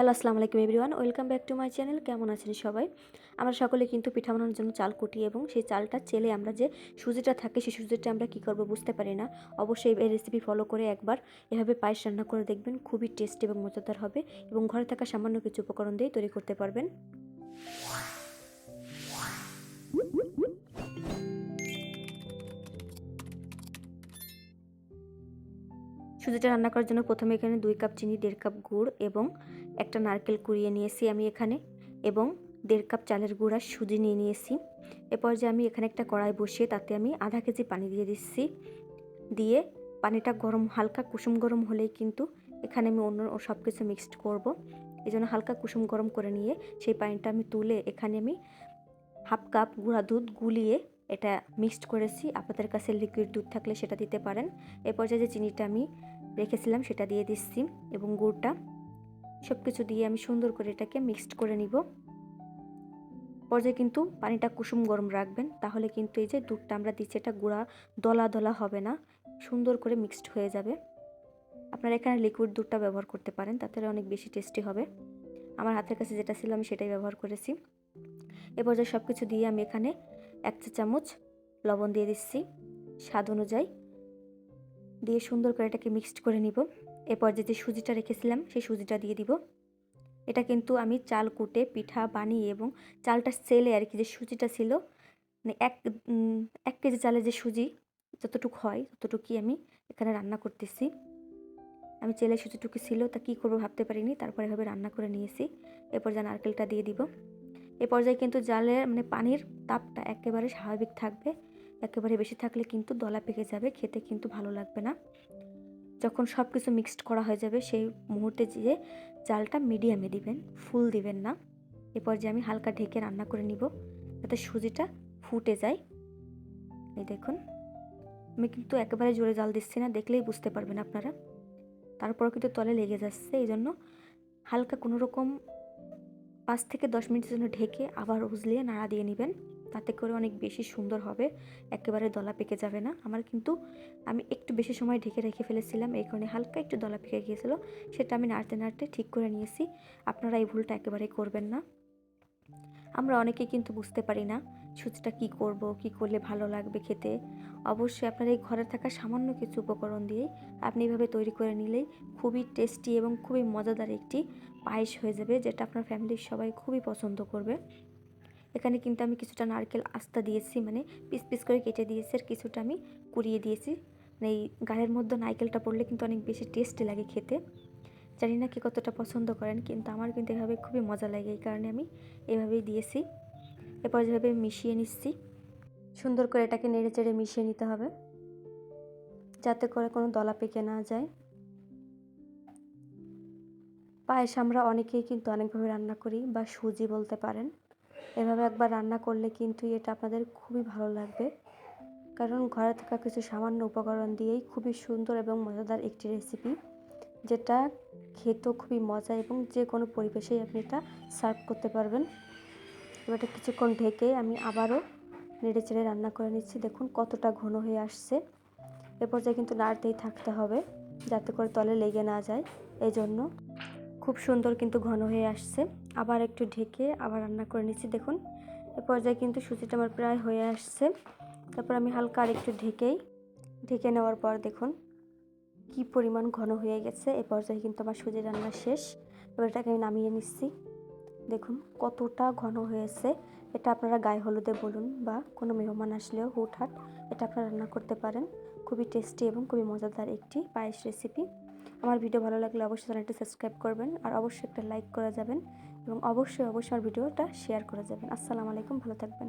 Hello, আসসালামু আলাইকুম everyone, welcome back to my channel. কেমন আছেন সবাই? আমরা সকলে কিন্তু পিঠা বানানোর জন্য চাল কুটি এবং সেই চালটা চেলে আমরা যে সুজিটা থাকে সেই সুজিটা আমরা কী করবো বুঝতে পারি না। অবশ্যই এই রেসিপি ফলো করে একবার এভাবে পায়েস রান্না করে দেখবেন, খুবই টেস্টি এবং মজাদার হবে এবং ঘরে থাকা সামান্য কিছু উপকরণ দিয়ে তৈরি করতে পারবেন। সুজিটা রান্না করার জন্য প্রথমে এখানে 2 কাপ চিনি, 1.5 কাপ গুড় এবং একটা নারকেল কুড়িয়ে নিয়েছি আমি এখানে, এবং 1.5 কাপ চালের গুঁড়া সুজি নিয়ে নিয়েছি। এরপর যে আমি এখানে একটা কড়াই বসিয়ে তাতে আমি আধা কেজি পানি দিয়ে দিচ্ছি। দিয়ে পানিটা গরম, হালকা কুসুম গরম হলেই কিন্তু এখানে আমি অন্য সব কিছু মিক্সড করব। এই জন্য হালকা কুসুম গরম করে নিয়ে সেই পানিটা আমি তুলে এখানে আমি হাফ কাপ গুঁড়া দুধ গুলিয়ে এটা মিক্সড করেছি। আপনাদের কাছে লিকুইড দুধ থাকলে সেটা দিতে পারেন। এরপর যে চিনিটা আমি রেখেছিলাম সেটা দিয়ে দিচ্ছি এবং গুড়টা সব কিছু দিয়ে আমি সুন্দর করে এটাকে মিক্সড করে নিব। পর্যায়ে কিন্তু পানিটা কুসুম গরম রাখবেন, তাহলে কিন্তু এই যে দুধটা আমরা দিচ্ছি এটা গুঁড়া দলা দলা হবে না, সুন্দর করে মিক্সড হয়ে যাবে। আপনারা এখানে লিকুইড দুধটা ব্যবহার করতে পারেন, তাতে অনেক বেশি টেস্টি হবে। আমার হাতের কাছে যেটা ছিল আমি সেটাই ব্যবহার করেছি। এ পর্যায়ে সব কিছু দিয়ে আমি এখানে 1 চা চামচ লবণ দিয়ে দিচ্ছি স্বাদ অনুযায়ী, দিয়ে সুন্দর করে এটাকে মিক্সড করে নিব। এরপর যে সুজিটা রেখেছিলাম সেই সুজিটা দিয়ে দিব। এটা কিন্তু আমি চাল কুটে পিঠা বানিয়ে এবং চালটা সেলে আর কি, যে সুজিটা ছিল মানে 1 কেজি চালের যে সুজি যতটুকু হয় ততটুকুই আমি এখানে রান্না করতেছি। আমি চেলে সুজিটুকু ছিল, তা কী করবো ভাবতে পারিনি, তারপরে এভাবে রান্না করে নিয়েছি। এরপর যে নারকেলটা দিয়ে দিব। এ পর্যায়ে কিন্তু জালের পানির তাপটা একেবারে স্বাভাবিক থাকবে, একেবারে বেশি থাকলে কিন্তু দলা পেকে যাবে, খেতে কিন্তু ভালো লাগবে না। যখন সব কিছু মিক্সড করা হয়ে যাবে সেই মুহূর্তে যে জালটা মিডিয়ামে দিবেন, ফুল দিবেন না। এরপর যে আমি হালকা ঢেকে রান্না করে নিব যাতে সুজিটা ফুটে যায়। এই দেখুন, আমি কিন্তু একেবারে জোরে জাল দিচ্ছি না, দেখলেই বুঝতে পারবেন আপনারা। তারপর কিন্তু তলে লেগে যাচ্ছে, এই জন্য হালকা কোনো রকম 5 থেকে 10 মিনিটের জন্য ঢেকে আবার উজলিয়ে নাড়া দিয়ে নেবেন, তাতে করে অনেক বেশি সুন্দর হবে, একেবারে দলা পেকে যাবে না। আমার কিন্তু আমি একটু বেশি সময় ঢেকে রেখে ফেলেছিলাম, এই কারণে হালকা একটু দলা পেকে গিয়েছিল, সেটা আমি নাড়তে নাড়তে ঠিক করে নিয়েছি। আপনারা এই ভুলটা একেবারেই করবেন না। আমরা অনেকেই কিন্তু বুঝতে পারি না সুজিটা কী করব, কী করলে ভালো লাগবে খেতে। অবশ্যই আপনার এই ঘরে থাকা সামান্য কিছু উপকরণ দিয়েই আপনি এভাবে তৈরি করে নিলেই খুবই টেস্টি এবং খুবই মজাদার একটি পায়েস হয়ে যাবে, যেটা আপনার ফ্যামিলির সবাই খুবই পছন্দ করবে। এখানে কিন্তু আমি কিছুটা নারকেল আস্তা দিয়েছি, মানে পিস পিস করে কেটে দিয়েছি, আর কিছুটা আমি কুড়িয়ে দিয়েছি। মানে এই গালের মধ্যে নারকেলটা পড়লে কিন্তু অনেক বেশি টেস্টি লাগে খেতে। জানি না কি কতটা পছন্দ করেন, কিন্তু আমার কিন্তু এভাবে খুবই মজা লাগে, এই কারণে আমি এভাবেই দিয়েছি। এরপর যেভাবে মিশিয়ে নিচ্ছি, সুন্দর করে এটাকে নেড়ে চেড়ে মিশিয়ে নিতে হবে যাতে করে কোনো দলা পেকে না যায়। পায়েস আমরা অনেকেই কিন্তু অনেকভাবে রান্না করি, বা সুজি বলতে পারেন। এভাবে একবার রান্না করলে কিন্তু এটা আপনাদের খুবই ভালো লাগবে, কারণ ঘরে থাকা কিছু সামান্য উপকরণ দিয়েই খুবই সুন্দর এবং মজাদার একটি রেসিপি, যেটা খেতেও খুবই মজা এবং যে কোনো পরিবেশেই আপনি এটা সার্ভ করতে পারবেন। এবার এটা কিছুক্ষণ ঢেকে আমি আবারও নেড়ে চেড়ে রান্না করে নিচ্ছি। দেখুন কতটা ঘন হয়ে আসছে। এ পর্যায়ে কিন্তু নাড়তেই থাকতে হবে যাতে করে তলে লেগে না যায়, এই জন্য খুব সুন্দর কিন্তু ঘন হয়ে আসছে। আবার একটু ঢেকে আবার রান্না করে নিচ্ছি। দেখুন এ পর্যায়ে কিন্তু সুজিটা আমার প্রায় হয়ে আসছে। তারপর আমি হালকা আর একটু ঢেকে নেওয়ার পর দেখুন কি পরিমাণ ঘন হয়ে গেছে। এ পর্যায়ে কিন্তু আমার সুজি রান্না শেষ। এবার এটাকে আমি নামিয়ে নিচ্ছি। দেখুন কতটা ঘন হয়েছে। এটা আপনারা গায়ে হলুদে বলুন বা কোনো মেহমান আসলেও হুটহাট এটা আপনারা রান্না করতে পারেন। খুবই টেস্টি এবং খুবই মজাদার একটি পায়েস রেসিপি। আমার ভিডিও ভালো লাগলে অবশ্যই চ্যানেলটি সাবস্ক্রাইব করবেন, আর অবশ্যই একটা লাইক করে যাবেন, এবং অবশ্যই আমার ভিডিওটা শেয়ার করে যাবেন। আসসালামু আলাইকুম, ভালো থাকবেন।